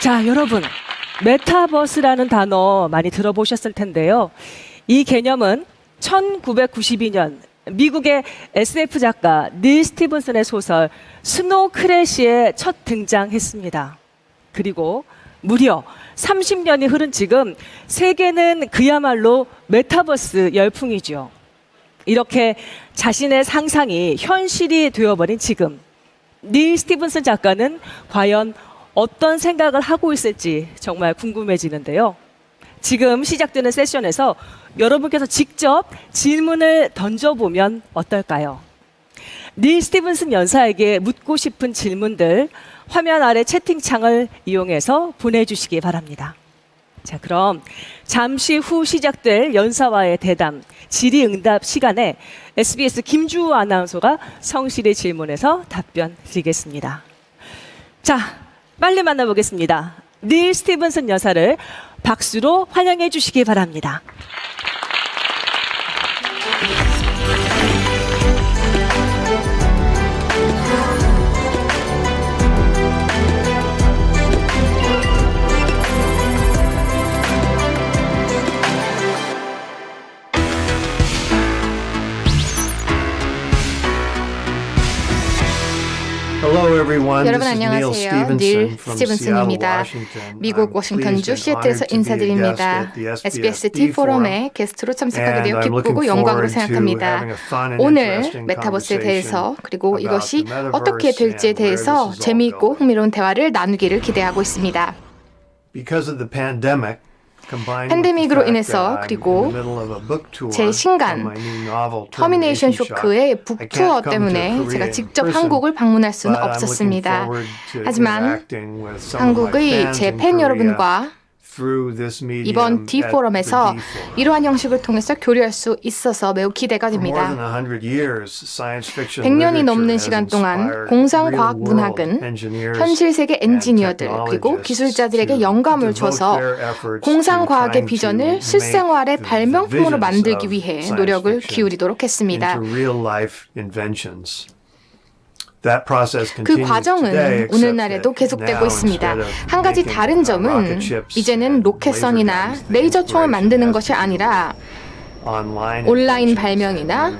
자, 여러분, 메타버스라는 단어 많이 들어보셨을 텐데요. 이 개념은 1992년 미국의 SF 작가 닐 스티븐슨의 소설 스노우 크래시에 첫 등장했습니다. 그리고 무려 30년이 흐른 지금 세계는 그야말로 메타버스 열풍이죠. 이렇게 자신의 상상이 현실이 되어버린 지금 닐 스티븐슨 작가는 과연 어떤 생각을 하고 있을지 정말 궁금해지는데요. 지금 시작되는 세션에서 여러분께서 직접 질문을 던져보면 어떨까요? 닐 스티븐슨 연사에게 묻고 싶은 질문들 화면 아래 채팅창을 이용해서 보내주시기 바랍니다. 자, 그럼 잠시 후 시작될 연사와의 대담, 질의응답 시간에 SBS 김주우 아나운서가 성실히 질문해서 답변 드리겠습니다. 자, 빨리 만나보겠습니다. 닐 스티븐슨 여사를 박수로 환영해 주시기 바랍니다. 여러분 안녕하세요. 닐 스티븐슨입니다. 미국 워싱턴주 시애틀에서 인사드립니다. SBS T4럼에 게스트로 참석하게 되어 기쁘고 영광으로 생각합니다. 오늘 메타버스에 대해서 그리고 이것이 어떻게 될지에 대해서 재미있고 흥미로운 대화를 나누기를 기대하고 있습니다. 팬데믹으로 인해서 그리고 제 신간 터미네이션 쇼크의 북투어 때문에 제가 직접 한국을 방문할 수는 없었습니다. 하지만 한국의 제 팬 여러분과 이번 D4럼에서 이러한 형식을 통해서 교류할 수 있어서 매우 기대가 됩니다. 100년이 넘는 시간 동안 공상과학 문학은 현실 세계 엔지니어들 그리고 기술자들에게 영감을 줘서 공상과학의 비전을 실생활의 발명품으로 만들기 위해 노력을 기울이도록 했습니다. 그 과정은 오늘날에도 계속되고 있습니다. 한 가지 다른 점은 이제는 로켓선이나 레이저 총을 만드는 것이 아니라 온라인 발명이나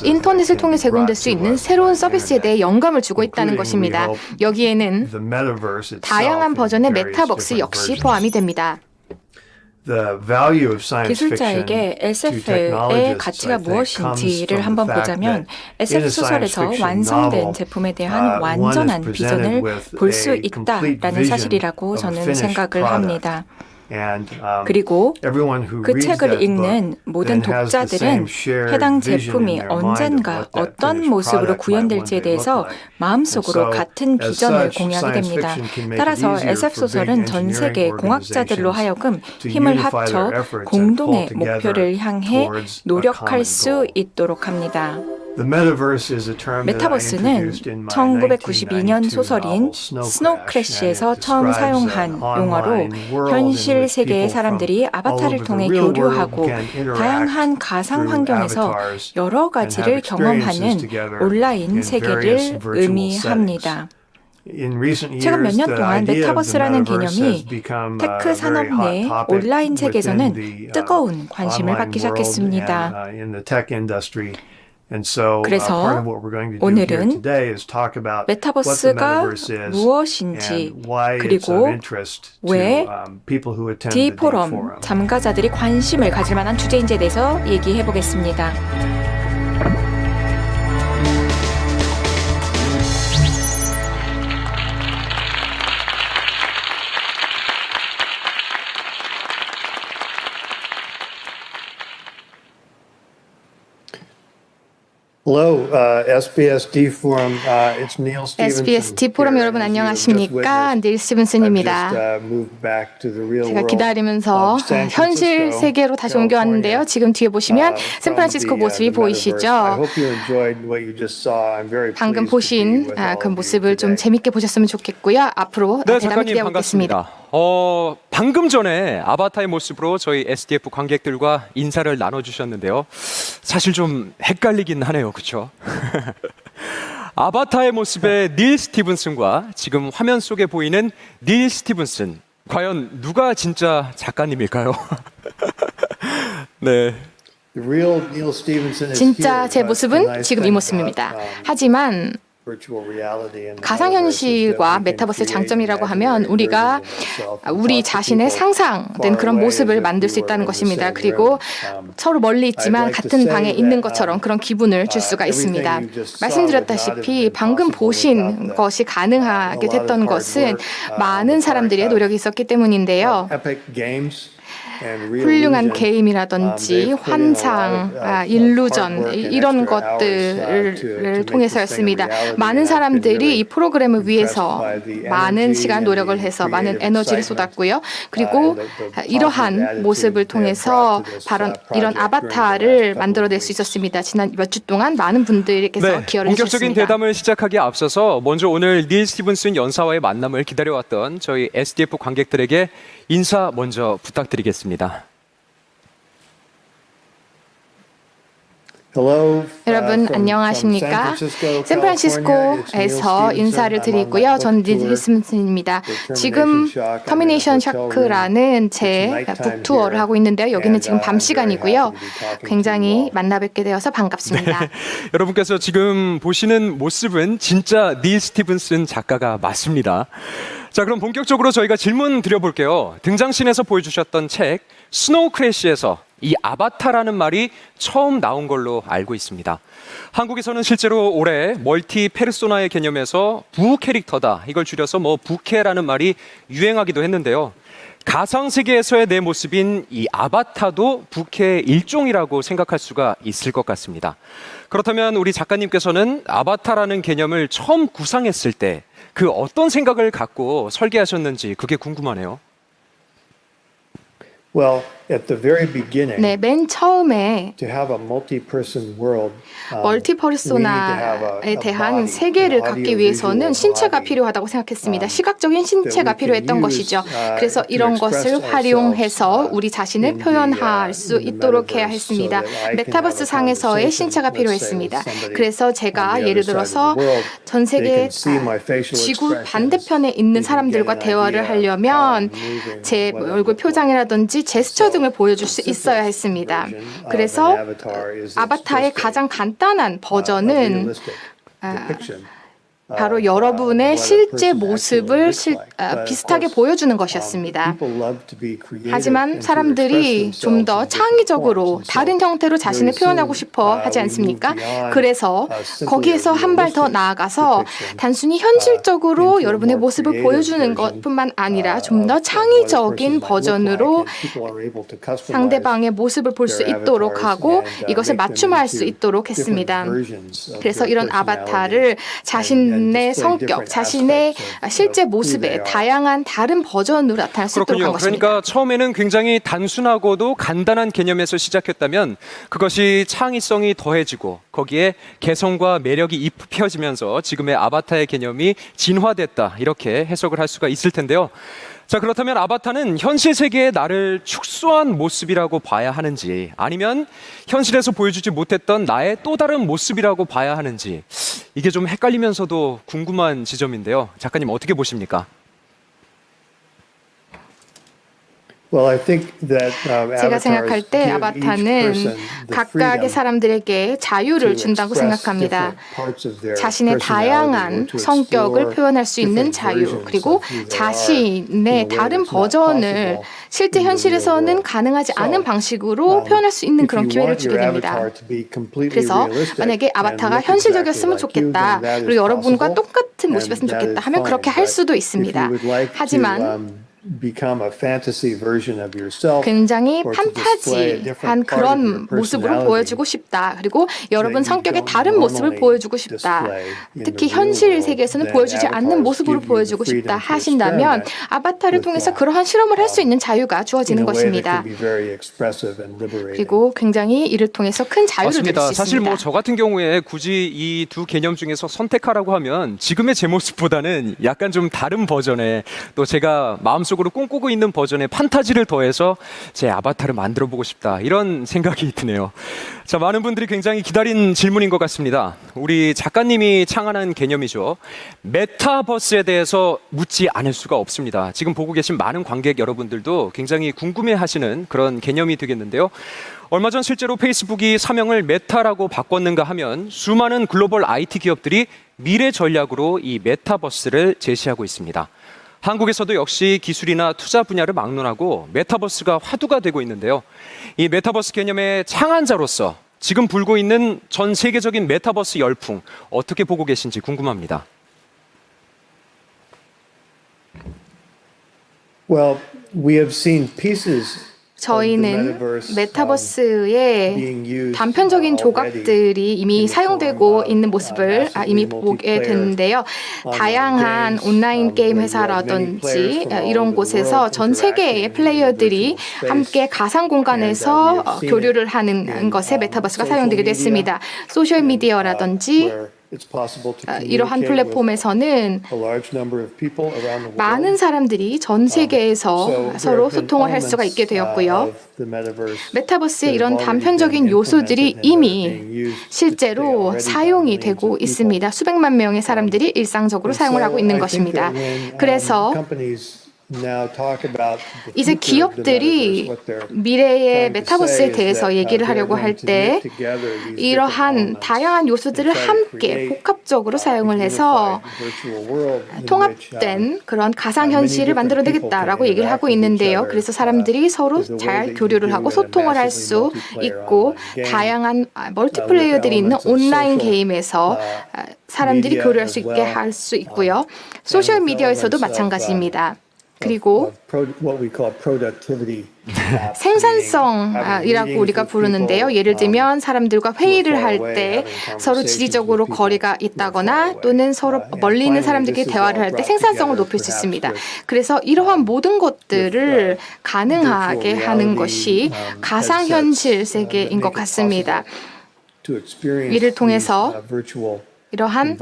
인터넷을 통해 제공될 수 있는 새로운 서비스에 대해 영감을 주고 있다는 것입니다. 여기에는 다양한 버전의 메타버스 역시 포함이 됩니다. 기술자에게 SF의 가치가 무엇인지를 한번 보자면 SF 소설에서 완성된 제품에 대한 완전한 비전을 볼 수 있다라는 사실이라고 저는 생각을 합니다. 그리고 그 책을 읽는 모든 독자들은 해당 제품이 언젠가 어떤 모습으로 구현될지에 대해서 마음속으로 같은 비전을 공유하게 됩니다. 따라서 SF 소설은 전 세계 공학자들로 하여금 힘을 합쳐 공동의 목표를 향해 노력할 수 있도록 합니다. 메타버스는 1992년 소설인 스노우 크래시에서 처음 사용한 용어로 현실 세계의 사람들이 아바타를 통해 교류하고 다양한 가상 환경에서 여러 가지를 경험하는 온라인 세계를 의미합니다. 최근 몇 년 동안 메타버스라는 개념이 테크 산업 내 온라인 세계에서는 뜨거운 관심을 받기 시작했습니다. 그래서 오늘은 메타버스가 무엇인지 그리고 왜 D4럼 참가자들이 관심을 가질 만한 주제인지에 대해서 얘기해 보겠습니다. Hello, SBS D4럼. It's Neil Stephenson. SBS D4럼 여러분 안녕하십니까? 닐 스티븐슨입니다. 제가 기다리면서 현실 세계로 다시 옮겨왔는데요. 지금 뒤에 보시면 샌프란시스코 모습이 보이시죠? 방금 보신 그 모습을 좀 재밌게 보셨으면 좋겠고요. 앞으로 대담을 작가님 기대하고 있겠습니다. 반갑습니다. 방금 전에 아바타의 모습으로 저희 SDF 관객들과 인사를 나눠주셨는데요. 사실 좀 헷갈리긴 하네요. 그렇죠? 아바타의 모습의 닐 스티븐슨과 지금 화면 속에 보이는 닐 스티븐슨, 과연 누가 진짜 작가님일까요? 네. 진짜 제 모습은 지금 이 모습입니다. 하지만 가상현실과 메타버스의 장점이라고 하면 우리가 우리 자신의 상상된 그런 모습을 만들 수 있다는 것입니다. 그리고 서로 멀리 있지만 같은 방에 있는 것처럼 그런 기분을 줄 수가 있습니다. 말씀드렸다시피 방금 보신 것이 가능하게 됐던 것은 많은 사람들의 노력이 있었기 때문인데요. 훌륭한 게임이라든지 환상, 일루전 이런 것들을 통해서였습니다. 많은 사람들이 이 프로그램을 위해서 많은 시간 노력을 해서 많은 에너지를 쏟았고요. 그리고 이러한 모습을 통해서 바로 이런 아바타를 만들어낼 수 있었습니다. 지난 몇 주 동안 많은 분들께서 기여를 해주셨습니다. 본격적인 대담을 시작하기에 앞서서 먼저 오늘 닐 스티븐슨 연사와의 만남을 기다려왔던 저희 SDF 관객들에게 인사 먼저 부탁드리겠습니다. 여러분 안녕하십니까? 샌프란시스코에서 인사를 드리고요. 전 닐 스티븐슨입니다. 지금 터미네이션 샤크라는 제 북투어를 하고 있는데요. 여기는 지금 밤 시간이고요. 굉장히 만나 뵙게 되어서 반갑습니다. 네, 여러분께서 지금 보시는 모습은 진짜 닐 스티븐슨 작가가 맞습니다. 자, 그럼 본격적으로 저희가 질문 드려볼게요. 등장신에서 보여주셨던 책 스노우 크래시에서 이 아바타라는 말이 처음 나온 걸로 알고 있습니다. 한국에서는 실제로 올해 멀티 페르소나의 개념에서 부 캐릭터다, 이걸 줄여서 부캐라는 말이 유행하기도 했는데요. 가상세계에서의 내 모습인 이 아바타도 부캐의 일종이라고 생각할 수가 있을 것 같습니다. 그렇다면 우리 작가님께서는 아바타라는 개념을 처음 구상했을 때 그 어떤 생각을 갖고 설계하셨는지 그게 궁금하네요. 네, 맨 처음에 멀티퍼소나에 대한 세계를 갖기 위해서는 신체가 필요하다고 생각했습니다. 시각적인 신체가 필요했던 것이죠. 그래서 이런 것을 활용해서 우리 자신을 표현할 수 있도록 해야 했습니다. 메타버스 상에서의 신체가 필요했습니다. 그래서 제가 예를 들어서 전 세계 지구 반대편에 있는 사람들과 대화를 하려면 제 얼굴 표정이라든지 제스처 등을 보여줄 수 있어야 했습니다. 그래서 아바타의 가장 간단한 버전은 바로 여러분의 실제 모습을 비슷하게 보여주는 것이었습니다. 하지만 사람들이 좀 더 창의적으로 다른 형태로 자신을 표현하고 싶어 하지 않습니까? 그래서 거기에서 한 발 더 나아가서 단순히 현실적으로 여러분의 모습을 보여주는 것뿐만 아니라 좀 더 창의적인 버전으로 상대방의 모습을 볼 수 있도록 하고 이것을 맞춤할 수 있도록 했습니다. 그래서 이런 아바타를 자신의 성격, 자신의 실제 모습의 다양한 다른 버전으로 나타날 수 있도록 한 것입니다. 그러니까 처음에는 굉장히 단순하고도 간단한 개념에서 시작했다면 그것이 창의성이 더해지고 거기에 개성과 매력이 입혀지면서 지금의 아바타의 개념이 진화됐다, 이렇게 해석을 할 수가 있을 텐데요. 자, 그렇다면 아바타는 현실 세계의 나를 축소한 모습이라고 봐야 하는지, 아니면 현실에서 보여주지 못했던 나의 또 다른 모습이라고 봐야 하는지, 이게 좀 헷갈리면서도 궁금한 지점인데요. 작가님 어떻게 보십니까? 제가 생각할 때 아바타는 각각의 사람들에게 자유를 준다고 생각합니다. 자신의 다양한 성격을 표현할 수 있는 자유, 그리고 자신의 다른 버전을 실제 현실에서는 가능하지 않은 방식으로 표현할 수 있는 그런 기회를 주게 됩니다. 그래서 만약에 아바타가 현실적이었으면 좋겠다, 그리고 여러분과 똑같은 모습이었으면 좋겠다 하면 그렇게 할 수도 있습니다. 하지만 굉장히 판타지한 그런 모습으로 보여주고 싶다, 그리고 여러분 성격의 다른 모습을 보여주고 싶다, 특히 현실 세계에서는 보여주지 않는 모습으로 보여주고 싶다 하신다면 아바타를 통해서 그러한 실험을 할 수 있는 자유가 주어지는 것입니다. 그리고 굉장히 이를 통해서 큰 자유를 누릴 수 있습니다. 사실 저 같은 경우에 굳이 이 두 개념 중에서 선택하라고 하면 지금의 제 모습보다는 약간 좀 다른 버전의, 또 제가 마음속 마음속으로 꿈꾸고 있는 버전의 판타지를 더해서 제 아바타를 만들어 보고 싶다. 이런 생각이 드네요. 자, 많은 분들이 굉장히 기다린 질문인 것 같습니다. 우리 작가님이 창안한 개념이죠. 메타버스에 대해서 묻지 않을 수가 없습니다. 지금 보고 계신 많은 관객 여러분들도 굉장히 궁금해하시는 그런 개념이 되겠는데요. 얼마 전 실제로 페이스북이 사명을 메타라고 바꿨는가 하면 수많은 글로벌 IT 기업들이 미래 전략으로 이 메타버스를 제시하고 있습니다. 한국에서도 역시 기술이나 투자 분야를 막론하고 메타버스가 화두가 되고 있는데요. 이 메타버스 개념의 창안자로서 지금 불고 있는 전 세계적인 메타버스 열풍 어떻게 보고 계신지 궁금합니다. Well, we have seen pieces 저희는 메타버스의 단편적인 조각들이 이미 사용되고 있는 모습을 이미 보게 됐는데요. 다양한 온라인 게임 회사라든지 이런 곳에서 전 세계의 플레이어들이 함께 가상 공간에서 교류를 하는 것에 메타버스가 사용되기도 했습니다. 소셜 미디어라든지 이러한 플랫폼에서는 많은 사람들이 전 세계에서 서로 소통을 할 수가 있게 되었고요. 메타버스의 이런 단편적인 요소들이 이미 실제로 사용이 되고 있습니다. 수백만 명의 사람들이 일상적으로 사용을 하고 있는 것입니다. 그래서 이제 기업들이 미래의 메타버스에 대해서 얘기를 하려고 할 때 이러한 다양한 요소들을 함께 복합적으로 사용을 해서 통합된 그런 가상현실을 만들어내겠다라고 얘기를 하고 있는데요. 그래서 사람들이 서로 잘 교류를 하고 소통을 할 수 있고 다양한 멀티플레이어들이 있는 온라인 게임에서 사람들이 교류할 수 있게 할 수 있고요. 소셜미디어에서도 마찬가지입니다. 그리고 생산성이라고 우리가 부르는데요. 예를 들면 사람들과 회의를 할 때 서로 지리적으로 거리가 있다거나 또는 서로 멀리 있는 사람들끼리 대화를 할 때 생산성을 높일 수 있습니다. 그래서 이러한 모든 것들을 가능하게 하는 것이 가상현실 세계인 것 같습니다. 이를 통해서 이러한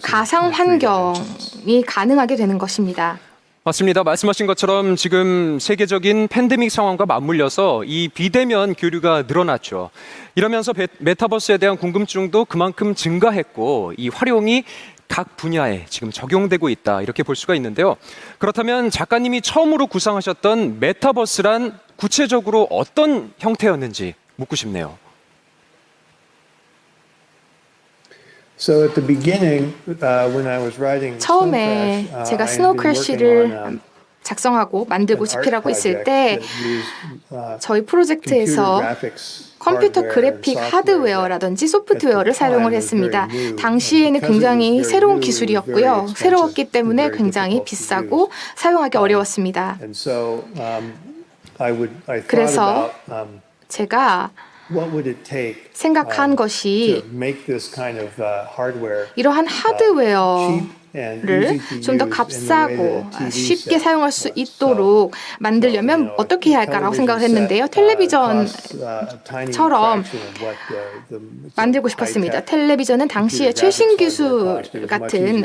가상 환경이 가능하게 되는 것입니다. 맞습니다. 말씀하신 것처럼 지금 세계적인 팬데믹 상황과 맞물려서 이 비대면 교류가 늘어났죠. 이러면서 메타버스에 대한 궁금증도 그만큼 증가했고 이 활용이 각 분야에 지금 적용되고 있다 이렇게 볼 수가 있는데요. 그렇다면 작가님이 처음으로 구상하셨던 메타버스란 구체적으로 어떤 형태였는지 묻고 싶네요. 처음에 제가 스노우 크래시를 작성하고 만들고 집필하고 있을 때 저희 프로젝트에서 컴퓨터 그래픽 하드웨어라든지 소프트웨어를 사용을 했습니다. 당시에는 굉장히 새로운 기술이었고요. 새로웠기 때문에 굉장히 비싸고 사용하기 어려웠습니다. 그래서 제가 생각한 것이 이러한 하드웨어를 좀 더 값싸고 쉽게 사용할 수 있도록 만들려면 어떻게 해야 할까라고 생각을 했는데요. 텔레비전처럼 만들고 싶었습니다. 텔레비전은 당시에 최신 기술 같은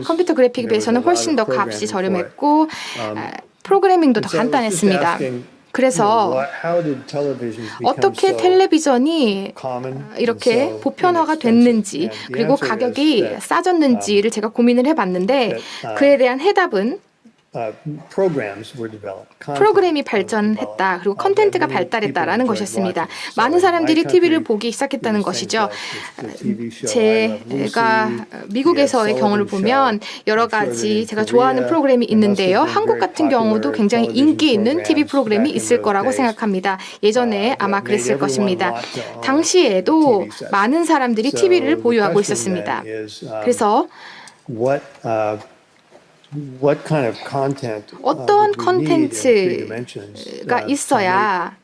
컴퓨터 그래픽에 비해서는 훨씬 더 값이 저렴했고 프로그래밍도 더 간단했습니다. 그래서 어떻게 텔레비전이 이렇게 보편화가 됐는지 그리고 가격이 싸졌는지를 제가 고민을 해봤는데 그에 대한 해답은 프로그램이 발전했다. 그리고 컨텐츠가 발달했다라는 것이었습니다. 많은 사람들이 TV를 보기 시작했다는 것이죠. 제가 미국에서의 경우를 보면 여러 가지 제가 좋아하는 프로그램이 있는데요. 한국 같은 경우도 굉장히 인기 있는 TV 프로그램이 있을 거라고 생각합니다. 예전에 아마 그랬을 것입니다. 당시에도 많은 사람들이 TV를 보유하고 있었습니다. 그래서 어떤 컨텐츠가 있어야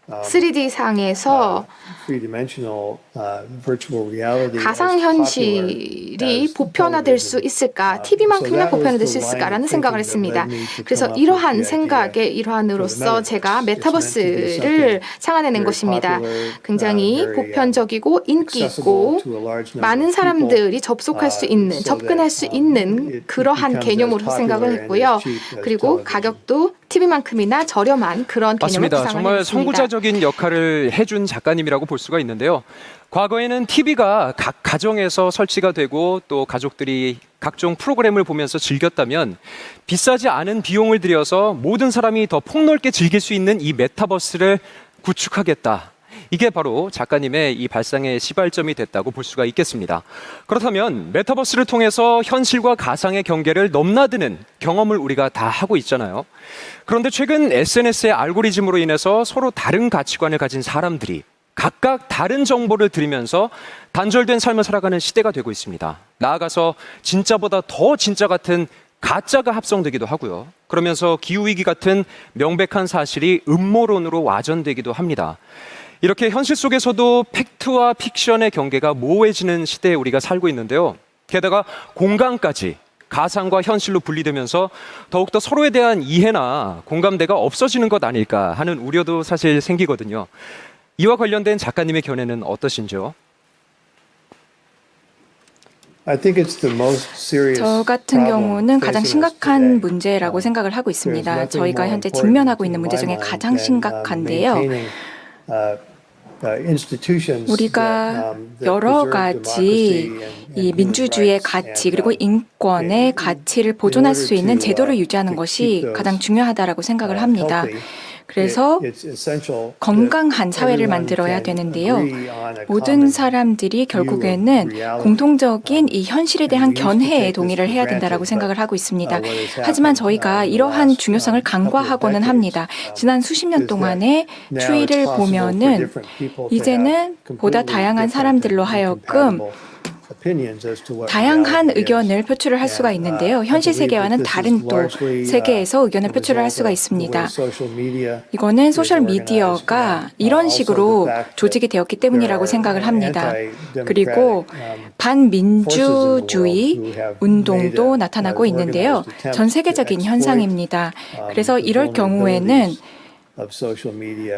3D상에서 three-dimensional virtual reality 가상현실이 보편화될 수 있을까, TV만큼이나 보편화될 수 있을까라는 생각을 했습니다. 그래서 이러한 생각의 일환으로서 제가 메타버스를 창안해낸 것입니다. 굉장히 보편적이고 인기 있고 많은 사람들이 접속할 수 있는, 접근할 수 있는 그러한 개념으로 생각을 했고요. 그리고 가격도 TV만큼이나 저렴한 그런 개념을 맞습니다. 구상을 정말 했습니다. 선구자적인 역할을 해준 작가님이라고 볼 수가 있는데요. 과거에는 TV가 각 가정에서 설치가 되고 또 가족들이 각종 프로그램을 보면서 즐겼다면 비싸지 않은 비용을 들여서 모든 사람이 더 폭넓게 즐길 수 있는 이 메타버스를 구축하겠다. 이게 바로 작가님의 이 발상의 시발점이 됐다고 볼 수가 있겠습니다. 그렇다면 메타버스를 통해서 현실과 가상의 경계를 넘나드는 경험을 우리가 다 하고 있잖아요. 그런데 최근 SNS의 알고리즘으로 인해서 서로 다른 가치관을 가진 사람들이 각각 다른 정보를 들으면서 단절된 삶을 살아가는 시대가 되고 있습니다. 나아가서 진짜보다 더 진짜 같은 가짜가 합성되기도 하고요. 그러면서 기후위기 같은 명백한 사실이 음모론으로 와전되기도 합니다. 이렇게 현실 속에서도 팩트와 픽션의 경계가 모호해지는 시대에 우리가 살고 있는데요. 게다가 공간까지 가상과 현실로 분리되면서 더욱더 서로에 대한 이해나 공감대가 없어지는 것 아닐까 하는 우려도 사실 생기거든요. 이와 관련된 작가님의 견해는 어떠신지요? 저 같은 경우는 가장 심각한 문제라고 생각을 하고 있습니다. 저희가 현재 직면하고 있는 문제 중에 가장 심각한데요. 우리가 여러 가지 이 민주주의의 가치 그리고 인권의 가치를 보존할 수 있는 제도를 유지하는 것이 가장 중요하다라고 생각을 합니다. 그래서 건강한 사회를 만들어야 되는데요. 모든 사람들이 결국에는 공통적인 이 현실에 대한 견해에 동의를 해야 된다라고 생각을 하고 있습니다. 하지만 저희가 이러한 중요성을 간과하고는 합니다. 지난 수십 년 동안의 추이를 보면은 이제는 보다 다양한 사람들로 하여금 다양한 의견을 표출을 할 수가 있는데요. 현실 세계와는 다른 또 세계에서 의견을 표출을 할 수가 있습니다. 이거는 소셜미디어가 이런 식으로 조직이 되었기 때문이라고 생각을 합니다. 그리고 반민주주의 운동도 나타나고 있는데요. 전 세계적인 현상입니다. 그래서 이럴 경우에는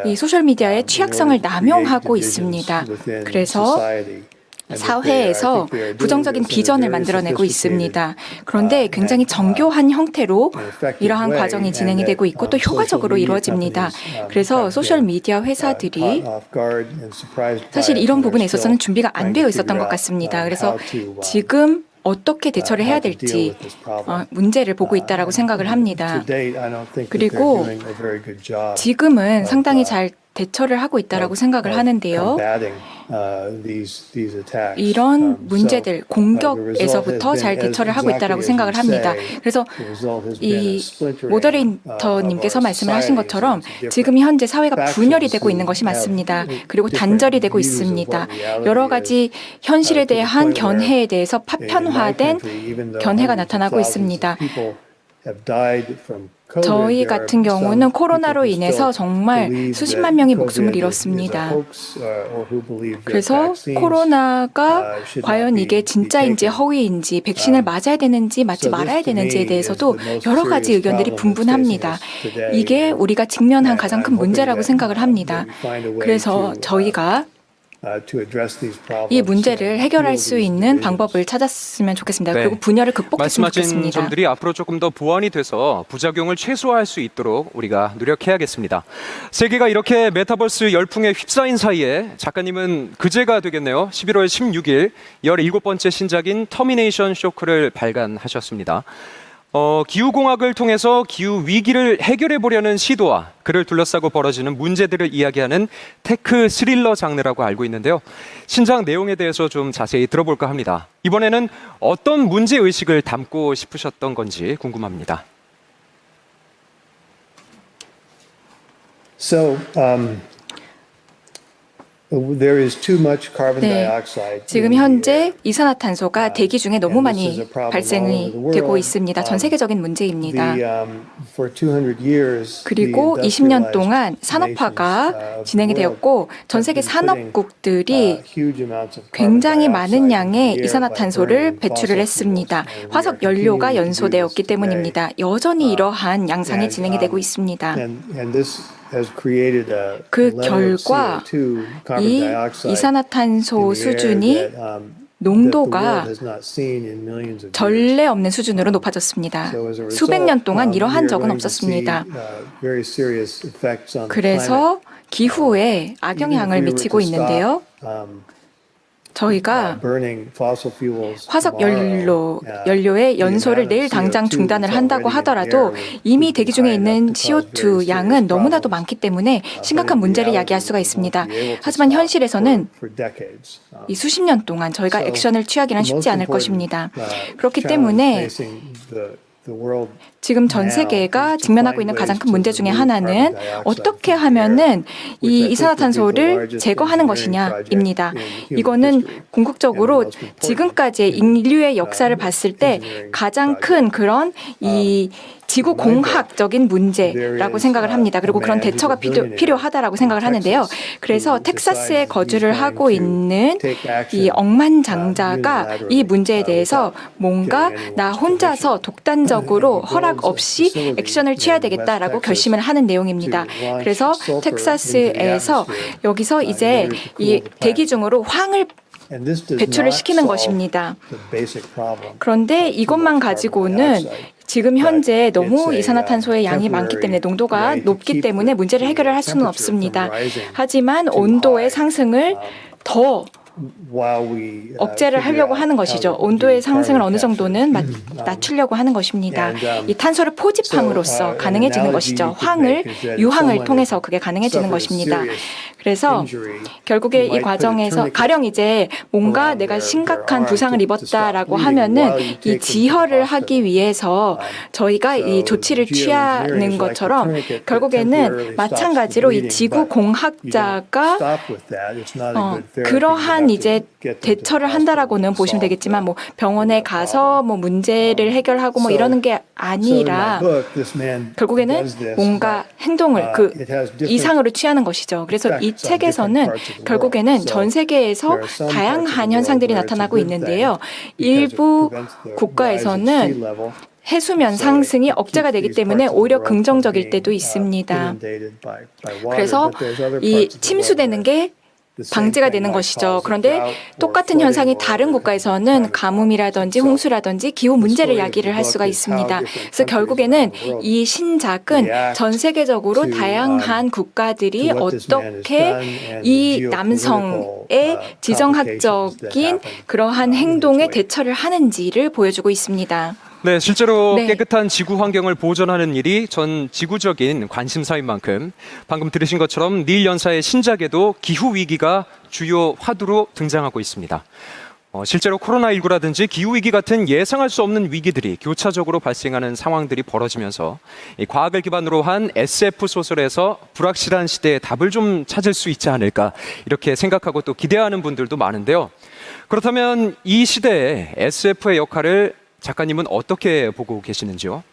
이 소셜미디어의 취약성을 남용하고 있습니다. 그래서 사회에서 부정적인 비전을 만들어내고 있습니다. 그런데 굉장히 정교한 형태로 이러한 과정이 진행이 되고 있고 또 효과적으로 이루어집니다. 그래서 소셜미디어 회사들이 사실 이런 부분에 있어서는 준비가 안 되어 있었던 것 같습니다. 그래서 지금 어떻게 대처를 해야 될지 문제를 보고 있다라고 생각을 합니다. 그리고 지금은 상당히 잘 대처를 하고 있다라고 생각을 하는데요. 이런 문제들, 공격에서부터 잘 대처를 하고 있다라고 생각을 합니다. 그래서 이 모더레이터님께서 말씀을 하신 것처럼 지금 현재 사회가 분열이 되고 있는 것이 맞습니다. 그리고 단절이 되고 있습니다. 여러 가지 현실에 대한 견해에 대해서 파편화된 견해가 나타나고 있습니다. 저희 같은 경우는 코로나로 인해서 정말 수십만 명이 목숨을 잃었습니다. 그래서 코로나가 과연 이게 진짜인지 허위인지 백신을 맞아야 되는지 맞지 말아야 되는지에 대해서도 여러 가지 의견들이 분분합니다. 이게 우리가 직면한 가장 큰 문제라고 생각을 합니다. 그래서 저희가 이 문제를 해결할 수 있는 방법을 찾았으면 좋겠습니다. 네. 그리고 분열을 극복했으면 말씀하신 좋겠습니다. 점들이 앞으로 조금 더 보완이 돼서 부작용을 최소화할 수 있도록 우리가 노력해야겠습니다. 세계가 이렇게 메타버스 열풍에 휩싸인 사이에 작가님은 그제가 되겠네요. 11월 16일 17번째 신작인 터미네이션 쇼크를 발간하셨습니다. 기후공학을 통해서 기후위기를 해결해보려는 시도와 그를 둘러싸고 벌어지는 문제들을 이야기하는 테크 스릴러 장르라고 알고 있는데요. 신작 내용에 대해서 좀 자세히 들어볼까 합니다. 이번에는 어떤 문제의식을 담고 싶으셨던 건지 궁금합니다. There is too much carbon 네, dioxide. 지금 현재 이산화탄소가 대기 중에 너무 많이 발생이 되고 있습니다. 전 세계적인 문제입니다. 그리고 20년 동안 산업화가 진행이 되었고 전 세계 산업국들이 굉장히 많은 양의 이산화탄소를 배출을 했습니다. 화석 연료가 연소되었기 때문입니다. 여전히 이러한 양상이 진행이 되고 있습니다. 그 결과 이 이산화탄소 수준이 농도가 전례 없는 수준으로 높아졌습니다. 수백 년 동안 이러한 적은 없었습니다. 그래서 기후에 악영향을 미치고 있는데요. 저희가 화석 연료의 연소를 내일 당장 중단을 한다고 하더라도 이미 대기 중에 있는 CO2 양은 너무나도 많기 때문에 심각한 문제를 야기할 수가 있습니다. 하지만 현실에서는 이 수십 년 동안 저희가 액션을 취하기는 쉽지 않을 것입니다. 그렇기 때문에 지금 전 세계가 직면하고 있는 가장 큰 문제 중에 하나는 어떻게 하면은 이 이산화탄소를 제거하는 것이냐입니다. 이거는 궁극적으로 지금까지의 인류의 역사를 봤을 때 가장 큰 그런 이 지구 공학적인 문제라고 생각을 합니다. 그리고 그런 대처가 필요하다라고 생각을 하는데요. 그래서 텍사스에 거주를 하고 있는 이 억만장자가 이 문제에 대해서 뭔가 나 혼자서 독단적으로 허락 없이 액션을 취해야 되겠다라고 결심을 하는 내용입니다. 그래서 텍사스에서 여기서 이제 이 대기 중으로 황을 배출을 시키는 것입니다. 그런데 이것만 가지고는 지금 현재 너무 이산화탄소의 양이 많기 때문에 농도가 높기 때문에 문제를 해결을 할 수는 없습니다. 하지만 온도의 상승을 더 억제를 하려고 하는 것이죠. 온도의 상승을 어느 정도는 낮추려고 하는 것입니다. 이 탄소를 포집함으로써 가능해지는 것이죠. 유황을 통해서 그게 가능해지는 것입니다. 그래서 결국에 이 과정에서 가령 이제 뭔가 내가 심각한 부상을 입었다라고 하면은 이 지혈을 하기 위해서 저희가 이 조치를 취하는 것처럼 결국에는 마찬가지로 이 지구 공학자가 그러한 이제 대처를 한다라고는 보시면 되겠지만 뭐 병원에 가서 뭐 문제를 해결하고 뭐 이러는 게 아니라 결국에는 뭔가 행동을 그 이상으로 취하는 것이죠. 그래서 이 책에서는 결국에는 전 세계에서 다양한 현상들이 나타나고 있는데요. 일부 국가에서는 해수면 상승이 억제가 되기 때문에 오히려 긍정적일 때도 있습니다. 그래서 이 침수되는 게 방지가 되는 것이죠. 그런데 똑같은 현상이 다른 국가에서는 가뭄이라든지 홍수라든지 기후 문제를 야기를 할 수가 있습니다. 그래서 결국에는 이 신작은 전 세계적으로 다양한 국가들이 어떻게 이 남성의 지정학적인 그러한 행동에 대처를 하는지를 보여주고 있습니다. 네, 실제로 깨끗한 지구 환경을 보존하는 일이 전 지구적인 관심사인 만큼 방금 들으신 것처럼 닐 연사의 신작에도 기후 위기가 주요 화두로 등장하고 있습니다. 실제로 코로나19라든지 기후위기 같은 예상할 수 없는 위기들이 교차적으로 발생하는 상황들이 벌어지면서 이 과학을 기반으로 한 SF 소설에서 불확실한 시대의 답을 좀 찾을 수 있지 않을까 이렇게 생각하고 또 기대하는 분들도 많은데요. 그렇다면 이 시대에 SF의 역할을 작가님은 어떻게 보고 계시는지요?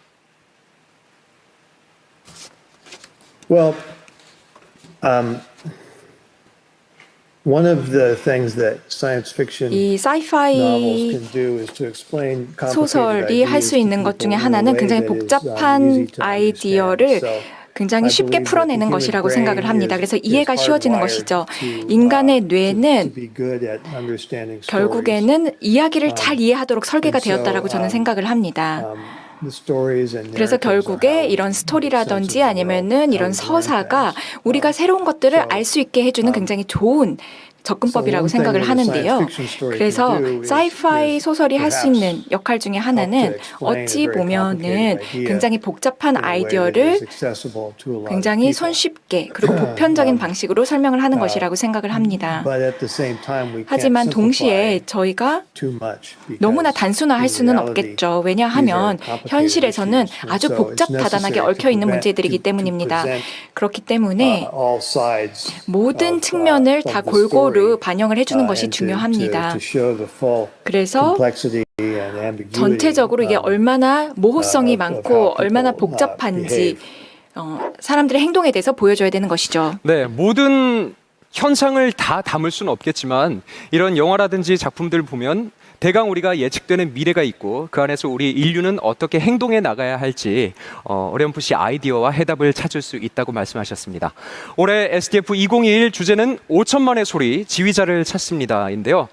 Well, one of the things that science fiction 이 novels 사이파이 can do is to explain complicated 소설이 할 수 있는 것 중에 하나는 굉장히 복잡한 아이디어를 굉장히 쉽게 풀어내는 것이라고 생각을 합니다. 그래서 이해가 쉬워지는 것이죠. 인간의 뇌는 결국에는 이야기를 잘 이해하도록 설계가 되었다라고 저는 생각을 합니다. 그래서 결국에 이런 스토리라든지 아니면은 이런 서사가 우리가 새로운 것들을 알 수 있게 해주는 굉장히 좋은 접근법이라고 생각을 하는데요. 그래서 사이파이 소설이 할 수 있는 역할 중에 하나는 어찌 보면은 굉장히 복잡한 아이디어를 굉장히 손쉽게 그리고 보편적인 방식으로 설명을 하는 것이라고 생각을 합니다. 하지만 동시에 저희가 너무나 단순화할 수는 없겠죠. 왜냐하면 현실에서는 아주 복잡다단하게 얽혀 있는 문제들이기 때문입니다. 그렇기 때문에 모든 측면을 다 골고루 반영을 해주는 것이 중요합니다. 그래서 전체적으로 이게 얼마나 모호성이 많고 얼마나 복잡한지 사람들의 행동에 대해서 보여줘야 되는 것이죠. 네, 모든 현상을 다 담을 수는 없겠지만 이런 영화라든지 작품들을 보면 대강 우리가 예측되는 미래가 있고 그 안에서 우리 인류는 어떻게 행동해 나가야 할지 어렴풋이 아이디어와 해답을 찾을 수 있다고 말씀하셨습니다. 올해 SDF 2021 주제는 5천만의 소리, 지휘자를 찾습니다인데요.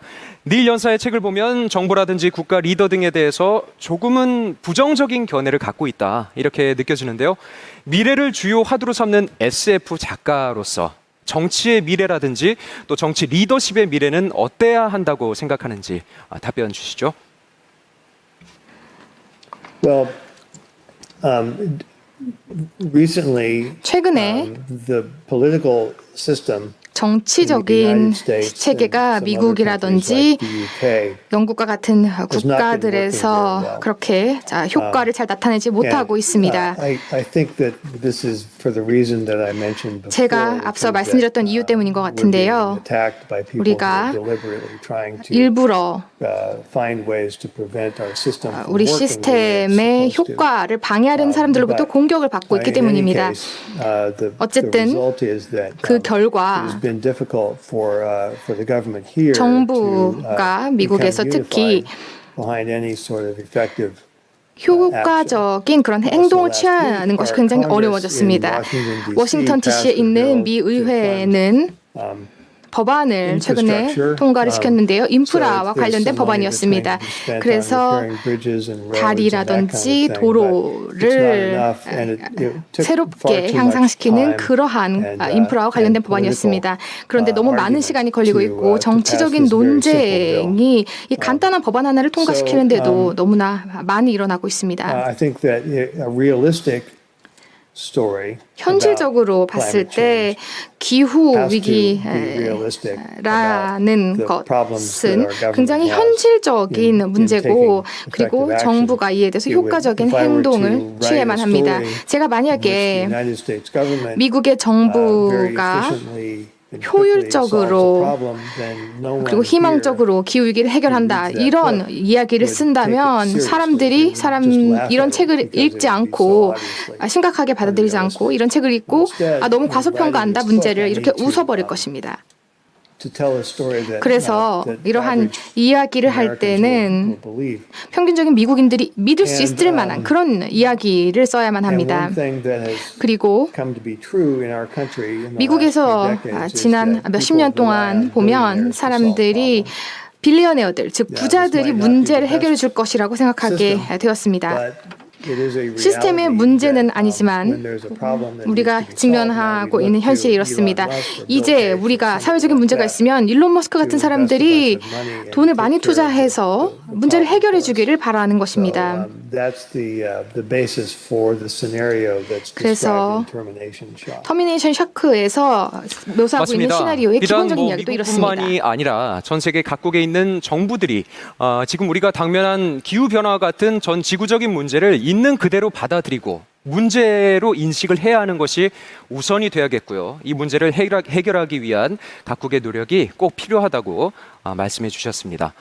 닐 연사의 책을 보면 정부라든지 국가 리더 등에 대해서 조금은 부정적인 견해를 갖고 있다 이렇게 느껴지는데요. 미래를 주요 화두로 삼는 SF 작가로서 정치의 미래라든지 또 정치 리더십의 미래는 어때야 한다고 생각하는지 답변 주시죠. Well, recently, 최근에 the political system 정치적인 체계가 미국이라든지 영국과 같은 국가들에서 그렇게 효과를 잘 나타내지 못하고 있습니다. 제가 앞서 말씀드렸던 이유 때문인 것 같은데요. 우리가 일부러 우리 시스템의 효과를 방해하려는 사람들로부터 공격을 받고 있기 때문입니다. 어쨌든 그 결과 정부가 미국에서 특히 효과적인 그런 행동을 취하는 것이 굉장히 어려워졌습니다. 워싱턴 DC에 있는 미 의회는 법안을 최근에 통과를 시켰는데요. 인프라와 관련된 법안이었습니다. 그래서 다리라든지 도로를 새롭게 향상시키는 그러한 인프라와 관련된 법안이었습니다. 그런데 너무 많은 시간이 걸리고 있고 정치적인 논쟁이 이 간단한 법안 하나를 통과시키는데도 너무나 많이 일어나고 있있습니다. 현실적으로 봤을 때 기후 위기라는 것은 굉장히 현실적인 문제고 그리고 정부가 이에 대해서 효과적인 행동을 취해야만 합니다. 제가 만약에 미국의 정부가 효율적으로 그리고 희망적으로 기후위기를 해결한다 이런 이야기를 쓴다면 사람들이 이런 책을 읽지 않고 심각하게 받아들이지 않고 이런 책을 읽고 너무 과소평가한다 문제를 이렇게 웃어버릴 것입니다. 그래서 이러한 이야기를 할 때는 평균적인 미국인들이 믿을 수 있을 만한 그런 이야기를 써야만 합니다. 그리고 미국에서 지난 몇십 년 동안 보면 사람들이 빌리어네어들, 즉 부자들이 문제를 해결해 줄 것이라고 생각하게 되었습니다. 시스템의 문제는 아니지만 우리가 직면하고 있는 현실이 이렇습니다. 이제 우리가 사회적인 문제가 있으면 일론 머스크 같은 사람들이 돈을 많이 투자해서 문제를 해결해 주기를 바라는 것입니다. 그래서 터미네이션 샤크에서 묘사하고 있는 시나리오의 기본적인 이야기도 이렇습니다. 미국뿐만이 아니라 전 세계 각국에 있는 정부들이 지금 우리가 당면한 기후변화 같은 전 지구적인 문제를 있는 그대로 받아들이고 문제로 인식을 해야 하는 것이 우선이 돼야겠고요. 이 문제를 해결하기 위한 각국의 노력이 꼭 필요하다고 말씀해 주셨습니다.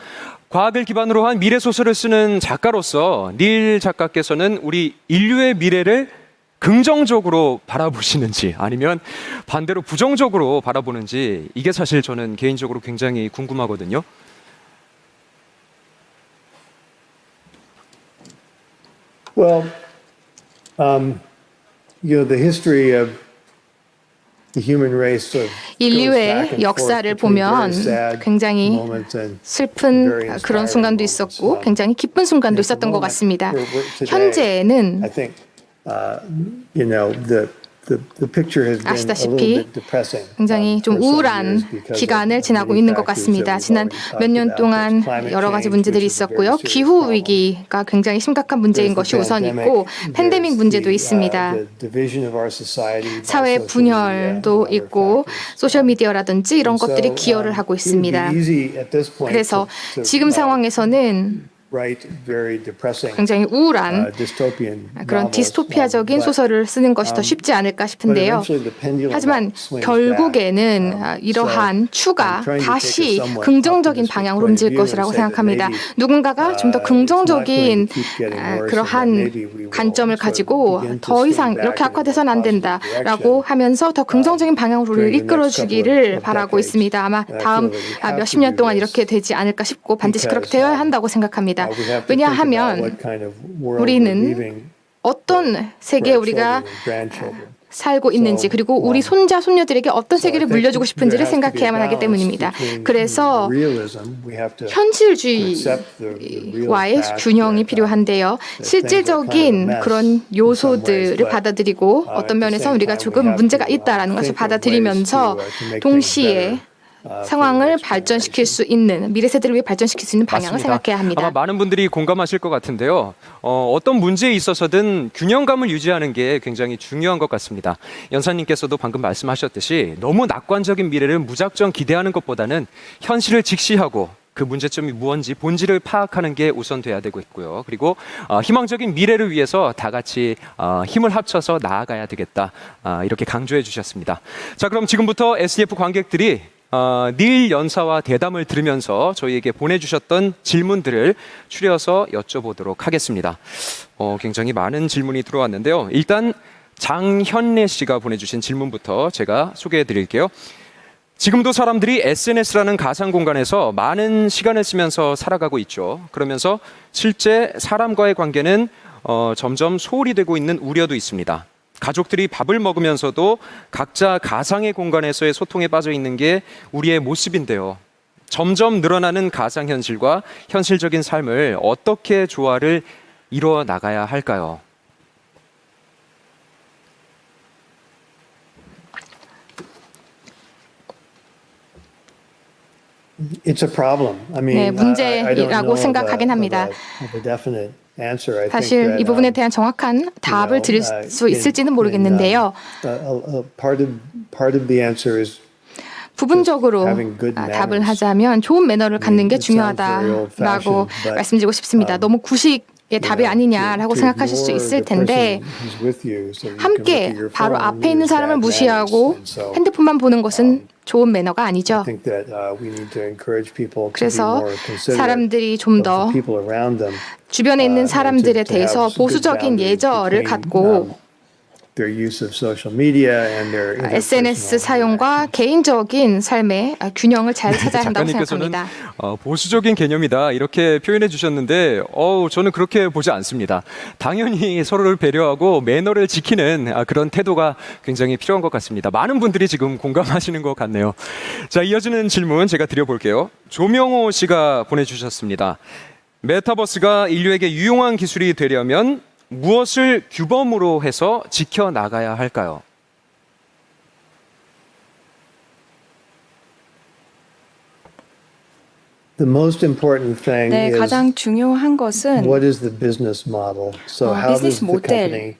과학을 기반으로 한 미래 소설을 쓰는 작가로서 닐 작가께서는 우리 인류의 미래를 긍정적으로 바라보시는지 아니면 반대로 부정적으로 바라보는지 이게 사실 저는 개인적으로 굉장히 궁금하거든요. Well, the history of the human race 인류의 역사를 보면 굉장히 슬픈 그런 순간도 있었고 굉장히 기쁜 순간도 있었던 것 같습니다. 현재는 the picture has been a 아시다시피 little bit depressing. 굉장히 좀 for some 우울한 years because of 기간을 지나고 many 있는 것 factors 같습니다. that we've 지난 already 몇 년 talked about. 동안 There's climate 여러 가지 change, 문제들이 which is a very 있었고요. serious 기후 problem. 위기가 굉장히 심각한 문제인 There's 것이 the 우선 pandemic, 있고 there's 팬데믹 문제도 the, 있습니다. the division of our society by 사회 social media 분열도 and other 있고 factors. 소셜 미디어라든지 이런 And so, 것들이 기여를 하고 it would be 있습니다. easy at this point 그래서 to, 지금 상황에서는 write very depressing, 굉장히 우울한 dystopian 그런 novels, 디스토피아적인 but 소설을 쓰는 것이 더 쉽지 않을까 싶은데요. eventually the pendulum 하지만 swings 결국에는 back. 이러한 추가 I'm trying to take a 다시 somewhat 긍정적인 optimistic 방향으로 point of 움직일 view 것이라고 and say that 생각합니다. maybe, 누군가가 좀 더 it's not 긍정적인 going to keep getting worse and that 그러한 maybe we will 관점을 sort of 가지고 begin to 더 swing 이상 back 이렇게 in a more 악화돼서는 안 positive 된다라고 direction. 하면서 더 긍정적인 방향으로 우리를 during the 이끌어 next couple 주기를 of 바라고 decades. 있습니다. 아마 And I 다음 feel that we have 몇십 to 년 do 동안 this 이렇게 되지 않을까 싶고 반드시 그렇게 because, 되어야 한다고 생각합니다. we have to think about 왜냐하면 what kind of world we're 우리는 leaving 어떤 세계에 for our 우리가 children and grandchildren. 살고 있는지 그리고 우리 손자 손녀들에게 어떤 세계를 물려주고 싶은지를 생각해야만 하기 때문입니다. 그래서 현실주의와의 균형이 필요한데요. 실질적인 그런 요소들을 받아들이고 어떤 면에서 우리가 조금 문제가 있다라는 것을 받아들이면서 동시에 상황을 발전시킬 수 있는 미래 세대를 위해 발전시킬 수 있는 방향을 맞습니다. 생각해야 합니다. 아마 많은 분들이 공감하실 것 같은데요. 어떤 문제에 있어서든 균형감을 유지하는 게 굉장히 중요한 것 같습니다. 연사님께서도 방금 말씀하셨듯이 너무 낙관적인 미래를 무작정 기대하는 것보다는 현실을 직시하고 그 문제점이 무언지 본질을 파악하는 게 우선돼야 되고 있고요. 그리고 희망적인 미래를 위해서 다 같이 힘을 합쳐서 나아가야 되겠다. 이렇게 강조해 주셨습니다. 자, 그럼 지금부터 SEF 관객들이 닐 연사와 대담을 들으면서 저희에게 보내주셨던 질문들을 추려서 여쭤보도록 하겠습니다. 굉장히 많은 질문이 들어왔는데요. 일단 장현래 씨가 보내주신 질문부터 제가 소개해 드릴게요. 지금도 사람들이 SNS라는 가상 공간에서 많은 시간을 쓰면서 살아가고 있죠. 그러면서 실제 사람과의 관계는 점점 소홀히 되고 있는 우려도 있습니다. 가족들이 밥을 먹으면서도 각자 가상의 공간에서의 소통에 빠져 있는 게 우리의 모습인데요. 점점 늘어나는 가상현실과 현실적인 삶을 어떻게 조화를 이루어 나가야 할까요? It's a problem. I mean, 네, 문제라고 생각하긴 합니다. 사실 이 부분에 대한 정확한 답을 드릴 수 있을지는 모르겠는데요. Part of the answer is 부분적으로 답을 하자면 좋은 매너를 갖는 게 중요하다라고 말씀드리고 싶습니다. 너무 구식의 답이 아니냐라고 생각하실 수 있을 텐데 함께 바로 앞에 있는 사람을 무시하고 핸드폰만 보는 것은 좋은 매너가 아니죠. 그래서 사람들이 좀 더 주변에 있는 사람들에 대해서 보수적인 예절을 갖고 SNS 사용과 개인적인 삶의 균형을 잘 찾아야 한다고 생각합니다. 보수적인 개념이다 이렇게 표현해 주셨는데 저는 그렇게 보지 않습니다. 당연히 서로를 배려하고 매너를 지키는 그런 태도가 굉장히 필요한 것 같습니다. 많은 분들이 지금 공감하시는 것 같네요. 자, 이어지는 질문 제가 드려볼게요. 조명호 씨가 보내주셨습니다. 메타버스가 인류에게 유용한 기술이 되려면 무엇을 규범으로 해서 지켜나가야 할까요? 네, 가장 중요한 것은 비즈니스 모델을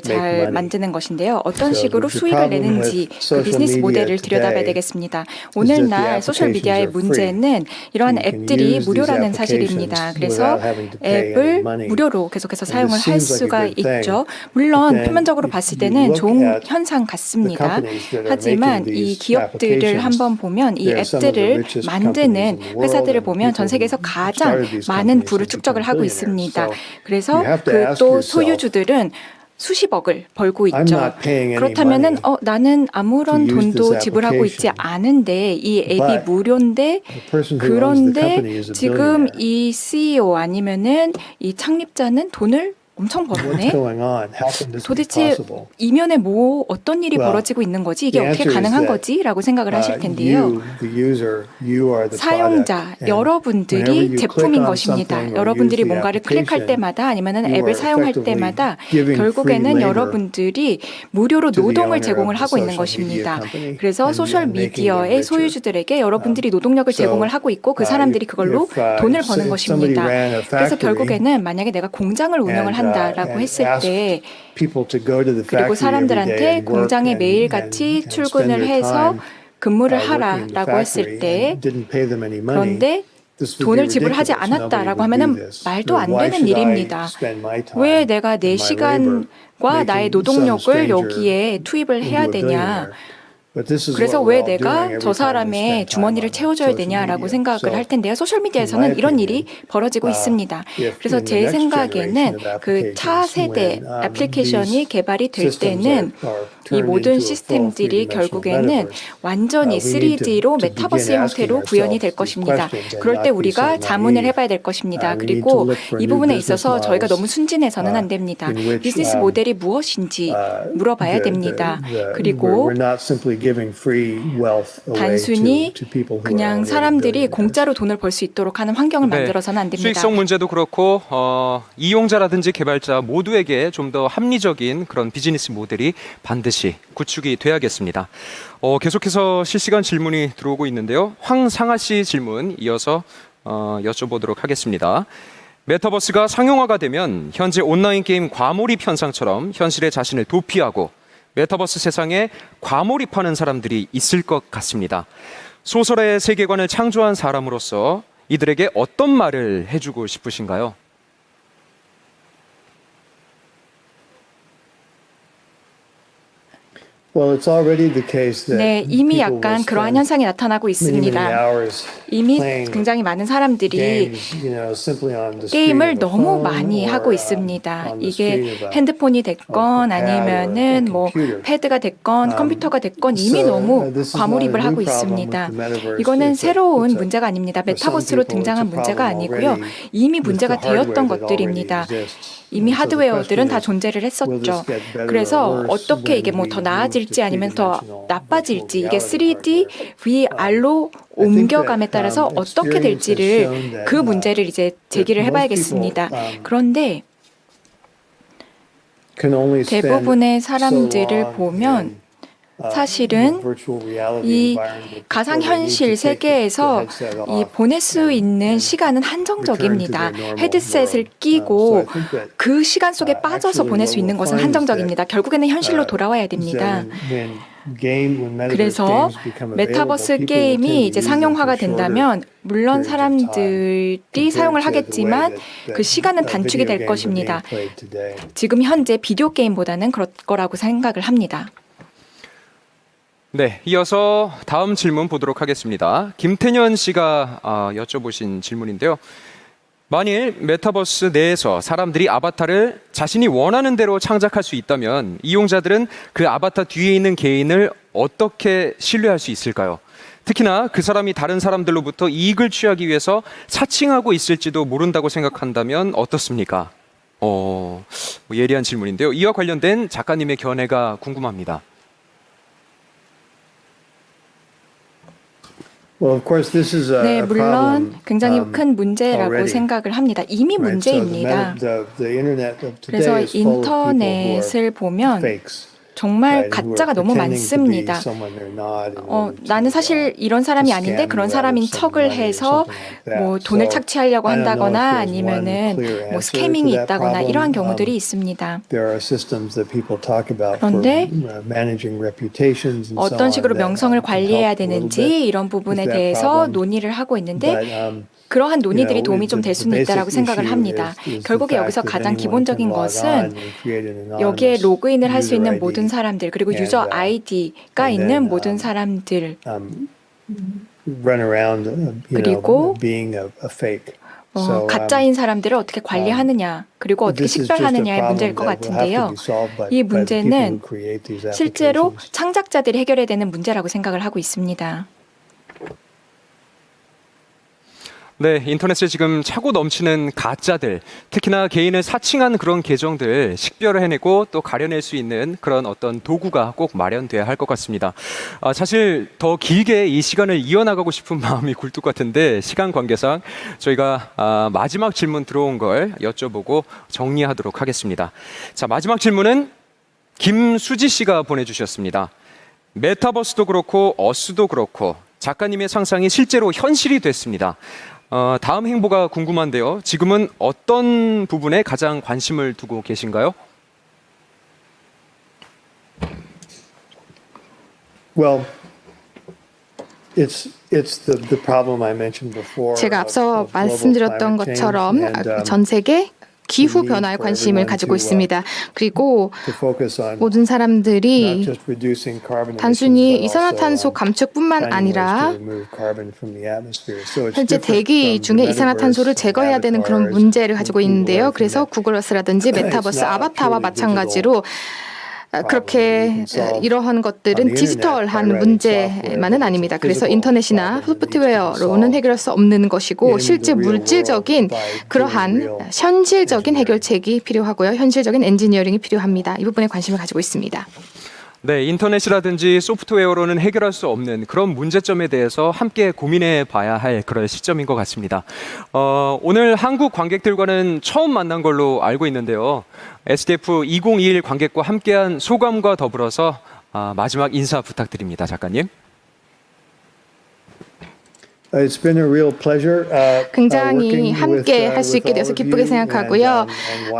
잘 만드는 것인데요. 어떤 식으로 수익을 내는지 그 비즈니스 모델을 들여다봐야 되겠습니다. 오늘날 소셜미디어의 문제는 이러한 앱들이 무료라는 사실입니다. 그래서 앱을 무료로 계속해서 사용을 할 수가 있죠. 물론 표면적으로 봤을 때는 좋은 현상 같습니다. 하지만 이 기업들을 한번 보면 이 앱들을 만드는 회사들을 보면 전 세계에서 가장 많은 부를 축적을 하고 있습니다. 그래서 그 또 소유주들은 수십억을 벌고 있죠. 그렇다면은 나는 아무런 돈도 지불하고 있지 않은데 이 앱이 무료인데 그런데 지금 이 CEO 아니면은 이 창립자는 돈을 엄청 What's 벌었네. going on? How can this be 도대체 possible? 이면에 뭐 어떤 일이 Well, 벌어지고 있는 거지? 이게 the 어떻게 answer is 가능한 that, 거지? 라고 생각을 하실 텐데요. You, the user, you are the product. 사용자, And whenever 여러분들이 you 제품인 click on 것입니다. something or 여러분들이 use the 뭔가를 클릭할 application, 때마다 아니면 you 앱을 are 사용할 effectively 때마다 giving 결국에는 free labor 여러분들이 무료로 to the 노동을 owner 제공을 of the 하고 있는 social media 것입니다. company 그래서 and 소셜 making them 미디어의 richer. 소유주들에게 여러분들이 노동력을 So, 제공을 하고 있고 그 사람들이 그걸로 if, 돈을 if 버는 somebody 것입니다. ran a 그래서 factory 결국에는 만약에 내가 공장을 운영을 한다라고 and 했을 asked 때 people to go to the 그리고 factory every day 사람들한테 and work 공장에 and 매일같이 spend 출근을 their 해서 time 근무를 working in the 하라라고 했을 factory 때 and didn't pay them any money. 그런데 This would be 돈을 지불하지 ridiculous. Nobody 않았다라고 would do 하면은 this. 말도 안 Why 되는 should I 일입니다. spend my time 왜 내가 내 and my labor 시간과 나의 making some 노동력을 stranger 여기에 투입을 into 해야 a 되냐? billionaire? But this is 그래서 what 왜 we're all doing 내가 every 저 time we 사람의 spend time 주머니를 on 채워줘야 social 되냐라고 media. 생각을 So, 할 텐데요. 소셜 in 미디어에서는 my 이런 일이 opinion, 벌어지고 있습니다. if 그래서 in the 제 next 생각에는 generation of 그 차 applications, 세대 when, 애플리케이션이 these 개발이 될 systems 때는 are 이 turned 모든 into a full 시스템들이 three-dimensional 결국에는 metaverse, 완전히 we need 3D로 to 메타버스 begin 형태로 asking 구현이 될 ourselves 것입니다. questions and 그럴 때 not be 우리가 so 자문을 naive. 해봐야 될 것입니다. We need to 그리고 look for 이 new 부분에 business 있어서 저희가 너무 models, 순진해서는 안 됩니다. in which, 비즈니스 모델이 무엇인지 물어봐야 됩니다. 그리고 we're not simply giving free wealth away 단순히 to people who are 그냥 already 사람들이 billionaires. 공짜로 돈을 벌 수 있도록 하는 환경을 만들어서는 안 됩니다. 수익성 문제도 그렇고 이용자라든지 개발자 모두에게 좀 더 합리적인 그런 비즈니스 모델이 반드시 구축이 돼야겠습니다. 계속해서 실시간 질문이 들어오고 있는데요. 황상아 씨 질문 이어서 여쭤보도록 하겠습니다. 메타버스가 상용화가 되면 현재 온라인 게임 과몰입 현상처럼 현실의 자신을 도피하고 메타버스 세상에 과몰입하는 사람들이 있을 것 같습니다. 소설의 세계관을 창조한 사람으로서 이들에게 어떤 말을 해주고 싶으신가요? Well, it's already the case that 네, 이미 people will 약간 그러한 spend 현상이 나타나고 many, many 있습니다. hours 이미 playing 굉장히 많은 사람들이 games, simply on the screen 게임을 of a 너무 phone 많이 or, 하고 있습니다. on the screen 이게 of a 핸드폰이 됐건 pad or 아니면은 a 뭐 computer. 패드가 됐건 컴퓨터가 됐건 이미 so, 너무 this is 과몰입을 not a 하고 new problem 있습니다. with the metaverse. 이거는 It's a- 새로운 it's a- 문제가 아닙니다. for some 메타버스로 people, 등장한 it's a 문제가 problem 아니고요. already 이미 with 문제가 the hardware 되었던 that already 것들입니다. exists. 이미 So the 하드웨어들은 다 question is, 존재를 will 했었죠. this get better 그래서 or worse 어떻게 이게 when 뭐 we 더 move 나아질지 to 아니면 더 three-dimensional 나빠질지 이게 virtual 3D, reality VR로 I think 옮겨감에 that, 따라서 어떻게 experience has 될지를 shown that, 그 문제를 이제 제기를 most 해봐야겠습니다. people, 그런데 can only spend 대부분의 so 사람들을 long 보면 in, 사실은 virtual reality 이 environment before they need 가상현실 to take the 세계에서 headset 이 off 보낼 수 있는 and 시간은 return to 한정적입니다. their normal 헤드셋을 world. 끼고 So I think that, 그 시간 속에 빠져서 actually 보낼 수 what 있는 we'll 것은 find is 한정적입니다. 결국에는 현실로 that, 돌아와야 is that 됩니다. when metaverse 그래서 games become available, 메타버스 people will tend 게임이 to 이제 use them 상용화가 for shorter 된다면 물론 periods of time 사람들이 compared 사용을 to the way 하겠지만 that 그 시간은 단축이 video 될 games are 것입니다. being played today. 지금 현재 비디오 게임보다는 그럴 거라고 생각을 합니다. 네, 이어서 다음 질문 보도록 하겠습니다. 김태년 씨가 여쭤보신 질문인데요. 만일 메타버스 내에서 사람들이 아바타를 자신이 원하는 대로 창작할 수 있다면 이용자들은 그 아바타 뒤에 있는 개인을 어떻게 신뢰할 수 있을까요? 특히나 그 사람이 다른 사람들로부터 이익을 취하기 위해서 사칭하고 있을지도 모른다고 생각한다면 어떻습니까? 뭐 예리한 질문인데요. 이와 관련된 작가님의 견해가 궁금합니다. Well, of course, this is 네, a 물론 problem, 굉장히 큰 문제라고 already. 생각을 합니다. 이미 right? So 문제입니다. the internet of today 그래서 is full of people who are 인터넷을 보면 fakes. 정말 right, who are 가짜가 너무 pretending to be 많습니다. someone they're not in order to, 나는 사실 이런 사람이 to 아닌데 scam 그런 you out 사람인 of some 척을 money or 해서 something like that. 뭐 돈을 So, 착취하려고 I don't know 한다거나 if there's one 아니면은 clear 뭐 answer 스캐밍이 to that 있다거나 problem. 이러한 경우들이 있습니다. There are systems that people talk about for 그런데 managing reputations and so 어떤 on 식으로 that, 명성을 can 관리해야 help a little 되는지 bit 이런 with 부분에 that 대해서 problem. 논의를 하고 있는데 But, 그러한 논의들이 you know, 도움이 좀 될 the 수는 있다라고 basic 생각을 issue 합니다. is the 결국에 fact 여기서 that 가장 anyone 기본적인 can log 것은 on and create an 여기에 anonymous 로그인을 할 수 user 있는 ID. 모든 사람들 그리고 And, 유저 아이디가 and 있는 then, 모든 사람들 run around, 그리고 being a fake. So, 가짜인 사람들을 어떻게 관리하느냐 그리고 어떻게 this is just a 식별하느냐의 problem 문제일 것 that will have to 같은데요. be solved by 이 the people 문제는 who create these 실제로 applications. 창작자들이 해결해야 되는 문제라고 생각을 하고 있습니다. 네, 인터넷에 지금 차고 넘치는 가짜들, 특히나 개인을 사칭한 그런 계정들 식별을 해내고 또 가려낼 수 있는 그런 어떤 도구가 꼭 마련돼야 할 것 같습니다. 사실 더 길게 이 시간을 이어나가고 싶은 마음이 굴뚝 같은데 시간 관계상 저희가 마지막 질문 들어온 걸 여쭤보고 정리하도록 하겠습니다. 자, 마지막 질문은 김수지 씨가 보내주셨습니다. 메타버스도 그렇고 어스도 그렇고 작가님의 상상이 실제로 현실이 됐습니다. 다음 행보가 궁금한데요. 지금은 어떤 부분에 가장 관심을 두고 계신가요? Well, it's the problem I mentioned before. 제가 앞서 of global 말씀드렸던 climate 것처럼 change and, 전 세계 기후 변화에 관심을 가지고 있습니다. 그리고 to focus on 모든 not 사람들이 just reducing carbon 단순히 emissions, but 이산화탄소 also 감축뿐만 finding ways 아니라 to remove carbon from the atmosphere. So it's 현재 different 대기 from 중에 the 이산화탄소를 metaverse, 제거해야 되는 그런 avatars, 문제를 가지고 Google 있는데요. Earth, 그래서 and 구글어스라든지 메타버스 It's not 아바타와 purely 마찬가지로 그렇게 이러한 것들은 디지털한 문제만은 아닙니다. 그래서 인터넷이나 소프트웨어로는 해결할 수 없는 것이고 실제 물질적인 그러한 현실적인 해결책이 필요하고요. 현실적인 엔지니어링이 필요합니다. 이 부분에 관심을 가지고 있습니다. 네, 인터넷이라든지 소프트웨어로는 해결할 수 없는 그런 문제점에 대해서 함께 고민해 봐야 할 그런 시점인 것 같습니다. 오늘 한국 관객들과는 처음 만난 걸로 알고 있는데요. SDF 2021 관객과 함께한 소감과 더불어서 마지막 인사 부탁드립니다, 작가님. It's been a real pleasure. 굉장히 함께 할 수 있게 되어서 기쁘게 생각하고요.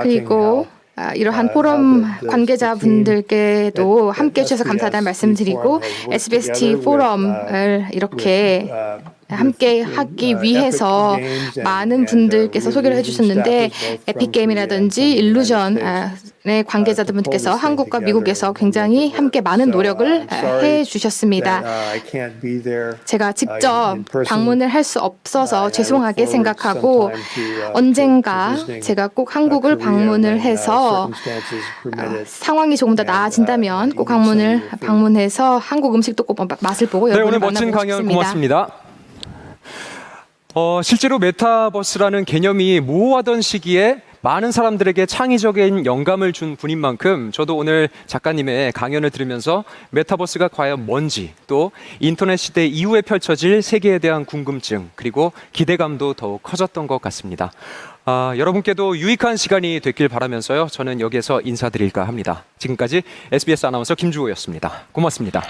그리고 이러한 포럼 관계자분들께도 함께 해주셔서 감사하다는 말씀드리고 SBST 포럼을 이렇게 함께 하기 위해서 많은 분들께서 소개를 해주셨는데 에픽게임이라든지 일루전의 관계자분들께서 한국과 미국에서 굉장히 함께 많은 노력을 해주셨습니다. 제가 직접 방문을 할 수 없어서 죄송하게 생각하고 언젠가 제가 꼭 한국을 방문을 해서 상황이 조금 더 나아진다면 꼭 방문해서 한국 음식도 꼭 맛을 보고 네, 여러분을 오늘 멋진 만나보고 강연 싶습니다. 고맙습니다. 실제로 메타버스라는 개념이 모호하던 시기에 많은 사람들에게 창의적인 영감을 준 분인 만큼 저도 오늘 작가님의 강연을 들으면서 메타버스가 과연 뭔지 또 인터넷 시대 이후에 펼쳐질 세계에 대한 궁금증 그리고 기대감도 더욱 커졌던 것 같습니다. 여러분께도 유익한 시간이 됐길 바라면서요. 저는 여기에서 인사드릴까 합니다. 지금까지 SBS 아나운서 김주호였습니다. 고맙습니다.